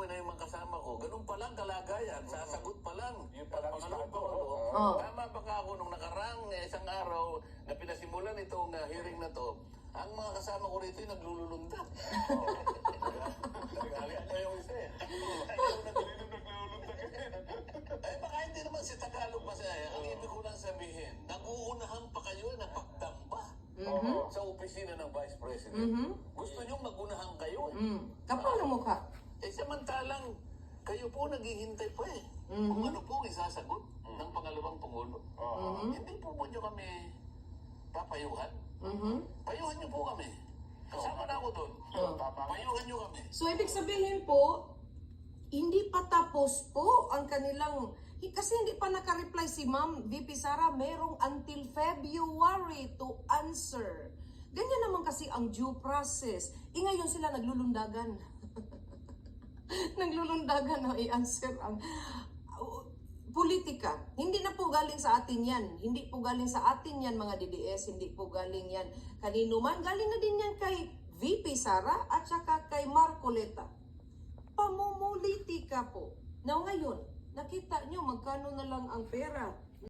tatanungin na yung mga kasama ko, ganun pa lang kalagayan, sasagot pa lang. Yung palang Pangalawang estado. Pangulo, Oo. tama ba ka ako nung nakarang isang araw na pinasimulan itong hearing na to, ang mga kasama ko rito ay naglululundag. Nagalit pa yung isa eh. Eh baka hindi naman si Tagalog masaya. Ang ibig ko lang sabihin, nag-uunahan pa kayo na pagdamba sa opisina ng Vice President. Gusto nyo magunahan kayo eh. Kapal ng mukha. Eh samantalang kayo po naghihintay pa eh. Kung ano po ang isasagot ng pangalawang Pangulo. Hindi po nyo kami papayuhan. Payuhan nyo po kami. Kasama na ako doon. Payuhan nyo kami. So, ibig sabihin po, hindi pa tapos po ang kanilang, kasi hindi pa nakareply si Ma'am VP Sara, merong until February to answer. Ganyan naman kasi ang due process. Ngayon sila naglulundagan. Naglulundagan na i-answer ang politika. Hindi na po galing sa atin yan. Hindi po galing sa atin yan mga DDS. Hindi po galing yan kanino man. Galing na din yan kay VP Sara at saka kay Marcoleta. Pamumulitika po. Now ngayon, nakita nyo magkano na lang ang pera